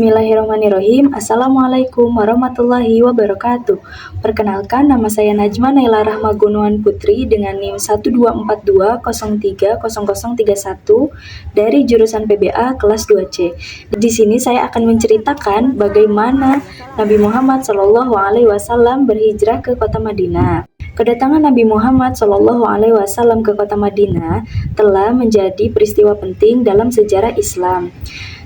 Bismillahirrahmanirrahim. Assalamualaikum warahmatullahi wabarakatuh. Perkenalkan, nama saya Najma Naila Rahma Gunuan Putri dengan NIM 1242030031 dari jurusan PBA kelas 2C. Di sini saya akan menceritakan bagaimana Nabi Muhammad SAW berhijrah ke kota Madinah. Kedatangan Nabi Muhammad SAW ke kota Madinah telah menjadi peristiwa penting dalam sejarah Islam.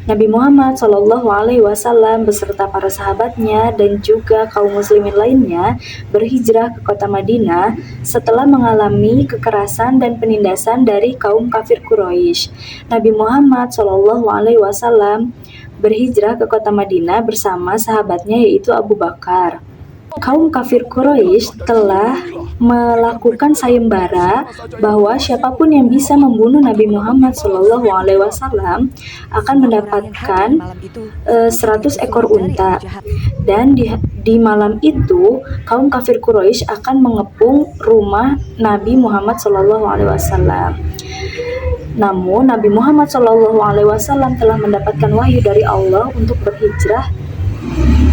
Nabi Muhammad SAW beserta para sahabatnya dan juga kaum muslimin lainnya berhijrah ke kota Madinah setelah mengalami kekerasan dan penindasan dari kaum kafir Quraisy. Nabi Muhammad SAW berhijrah ke kota Madinah bersama sahabatnya yaitu Abu Bakar. Kaum kafir Quraisy telah melakukan sayembara bahwa siapapun yang bisa membunuh Nabi Muhammad SAW akan mendapatkan 100 ekor unta. Dan di malam itu kaum kafir Quraisy akan mengepung rumah Nabi Muhammad SAW. Namun Nabi Muhammad SAW telah mendapatkan wahyu dari Allah untuk berhijrah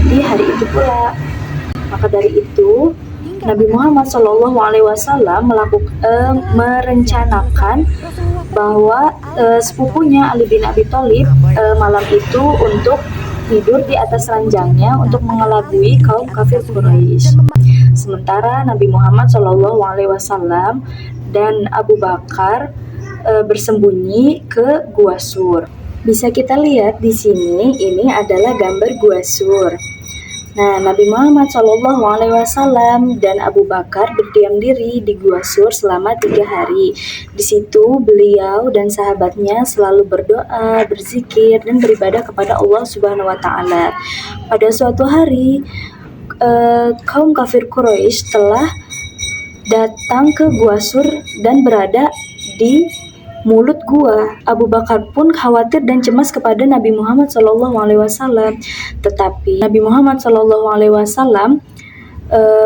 di hari itu pula. Maka dari itu, Nabi Muhammad SAW merencanakan bahwa sepupunya Ali bin Abi Thalib malam itu untuk tidur di atas ranjangnya untuk mengelabui kaum kafir Quraisy. Sementara Nabi Muhammad SAW dan Abu Bakar bersembunyi ke Gua Sur. Bisa kita lihat di sini, ini adalah gambar Gua Sur. Nah, Nabi Muhammad SAW dan Abu Bakar berdiam diri di Gua Sur selama 3 hari. Di situ beliau dan sahabatnya selalu berdoa, berzikir, dan beribadah kepada Allah Subhanahu wa Ta'ala. Pada suatu hari, kaum kafir Quraisy telah datang ke Gua Sur dan berada di mulut gua. Abu Bakar pun khawatir dan cemas kepada Nabi Muhammad SAW. Tetapi Nabi Muhammad SAW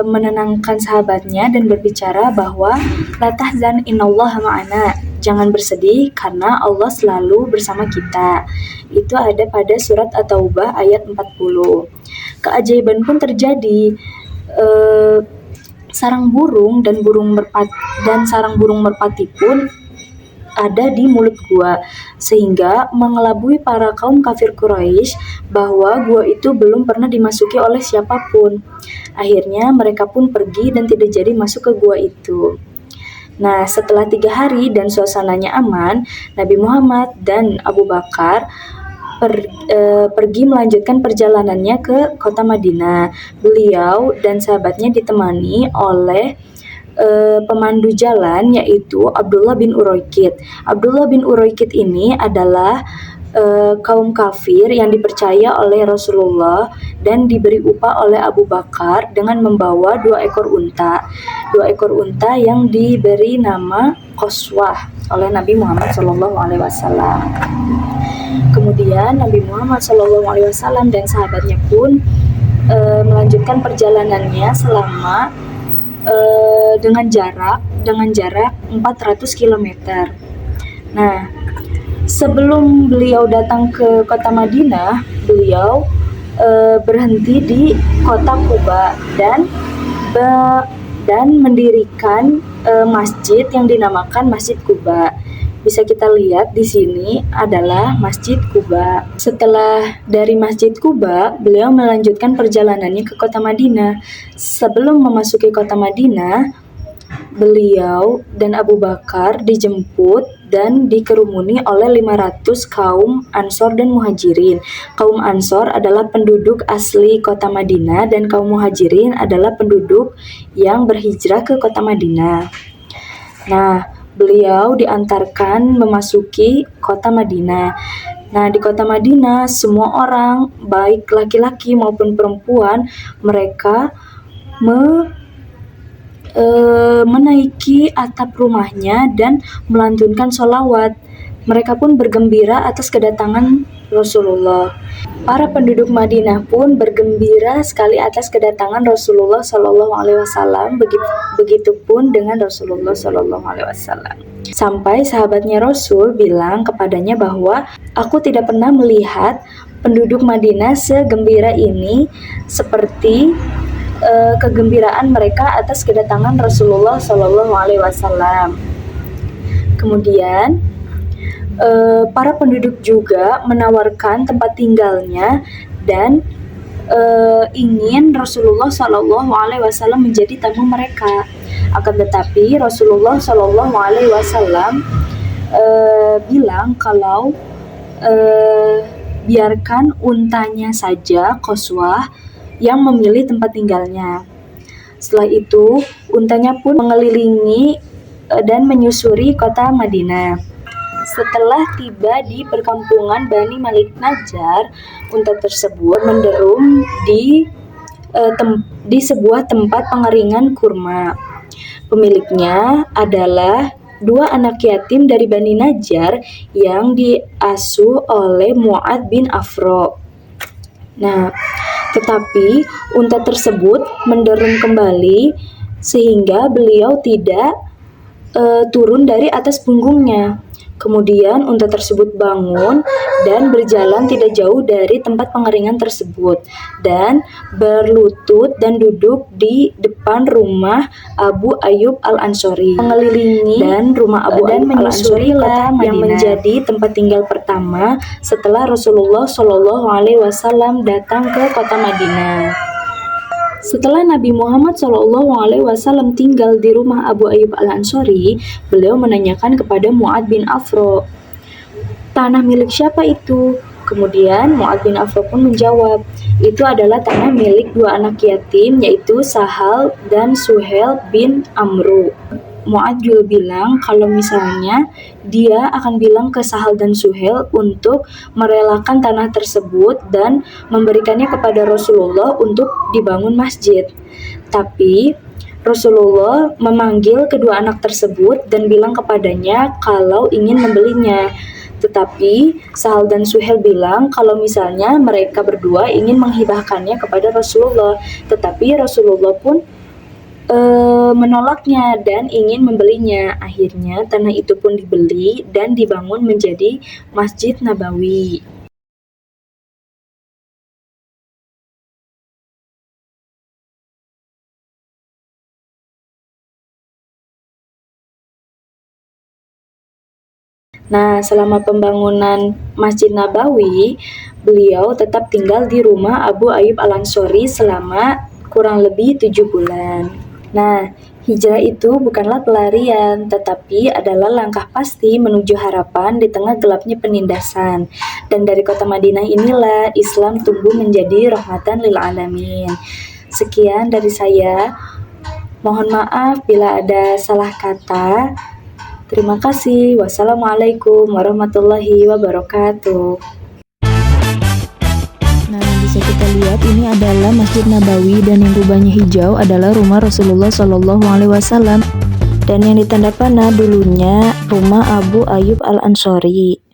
menenangkan sahabatnya dan berbicara bahwa la tahzan innallaha ma'ana. Jangan bersedih karena Allah selalu bersama kita. Itu ada pada surat At-Taubah ayat 40. Keajaiban pun terjadi. Sarang burung merpati pun ada di mulut gua, sehingga mengelabui para kaum kafir Quraisy bahwa gua itu belum pernah dimasuki oleh siapapun. Akhirnya mereka pun pergi dan tidak jadi masuk ke gua itu. Nah, setelah 3 hari dan suasananya aman, Nabi Muhammad dan Abu Bakar pergi melanjutkan perjalanannya ke kota Madinah. Beliau dan sahabatnya ditemani oleh pemandu jalan yaitu Abdullah bin Uraiqid. Abdullah bin Uraiqid ini adalah kaum kafir yang dipercaya oleh Rasulullah dan diberi upah oleh Abu Bakar dengan membawa 2 ekor unta. 2 ekor unta yang diberi nama Qaswah oleh Nabi Muhammad SAW. Kemudian Nabi Muhammad SAW dan sahabatnya pun melanjutkan perjalanannya selama dengan jarak 400 km. Nah, sebelum beliau datang ke kota Madinah, beliau berhenti di kota Quba dan mendirikan masjid yang dinamakan Masjid Quba. Bisa kita lihat di sini adalah Masjid Quba. Setelah dari Masjid Quba, beliau melanjutkan perjalanannya ke kota Madinah. Sebelum memasuki kota Madinah, beliau dan Abu Bakar dijemput dan dikerumuni oleh 500 kaum Ansor dan Muhajirin. Kaum Ansor adalah penduduk asli kota Madinah dan kaum Muhajirin adalah penduduk yang berhijrah ke kota Madinah. Nah, beliau diantarkan memasuki kota Madinah. Nah, di kota Madinah semua orang, baik laki-laki maupun perempuan, mereka menaiki atap rumahnya dan melantunkan sholawat. Mereka pun bergembira atas kedatangan Rasulullah. Para penduduk Madinah pun bergembira sekali atas kedatangan Rasulullah SAW. Begitupun dengan Rasulullah SAW. Sampai sahabatnya Rasul bilang kepadanya bahwa aku tidak pernah melihat penduduk Madinah segembira ini seperti kegembiraan mereka atas kedatangan Rasulullah Shallallahu Alaihi Wasallam. Kemudian para penduduk juga menawarkan tempat tinggalnya dan ingin Rasulullah Shallallahu Alaihi Wasallam menjadi tamu mereka. Akan tetapi Rasulullah Shallallahu Alaihi Wasallam bilang kalau biarkan untanya saja Qaswah yang memilih tempat tinggalnya. Setelah itu, untanya pun mengelilingi dan menyusuri kota Madinah. Setelah tiba di perkampungan Bani Malik Najjar, unta tersebut menderum di sebuah tempat pengeringan kurma. Pemiliknya adalah 2 anak yatim dari Bani Najjar yang diasuh oleh Mu'ad bin Afro. Nah, tetapi unta tersebut menderum kembali sehingga beliau tidak turun dari atas punggungnya. Kemudian unta tersebut bangun dan berjalan tidak jauh dari tempat pengeringan tersebut dan berlutut dan duduk di depan rumah Abu Ayyub Al-Ansori, mengelilingi dan rumah Abu Ayyub Al-Ansori yang menjadi tempat tinggal pertama setelah Rasulullah Shallallahu Alaihi Wasallam datang ke kota Madinah. Setelah Nabi Muhammad SAW tinggal di rumah Abu Ayyub Al-Ansori, beliau menanyakan kepada Mu'ad bin Afro, tanah milik siapa itu? Kemudian Mu'ad bin Afro pun menjawab, itu adalah tanah milik 2 anak yatim, yaitu Sahal dan Suhel bin Amru. Mu'ad juga bilang kalau misalnya dia akan bilang ke Sahal dan Suhel untuk merelakan tanah tersebut dan memberikannya kepada Rasulullah untuk dibangun masjid. Tapi Rasulullah memanggil kedua anak tersebut dan bilang kepadanya kalau ingin membelinya. Tetapi Sahal dan Suhel bilang kalau misalnya mereka berdua ingin menghibahkannya kepada Rasulullah. Tetapi Rasulullah pun menolaknya dan ingin membelinya. Akhirnya tanah itu pun dibeli dan dibangun menjadi Masjid Nabawi. Nah, selama pembangunan Masjid Nabawi, beliau tetap tinggal di rumah Abu Ayyub Al-Ansori selama kurang lebih 7 bulan. Nah, hijrah itu bukanlah pelarian, tetapi adalah langkah pasti menuju harapan di tengah gelapnya penindasan. Dan dari kota Madinah inilah Islam tumbuh menjadi rahmatan lil alamin. Sekian dari saya. Mohon maaf bila ada salah kata. Terima kasih. Wassalamualaikum warahmatullahi wabarakatuh. Nah, bisa kita lihat ini adalah Masjid Nabawi dan yang rubahnya hijau adalah rumah Rasulullah Shallallahu Alaihi Wasallam dan yang ditanda panah dulunya rumah Abu Ayyub Al-Ansori.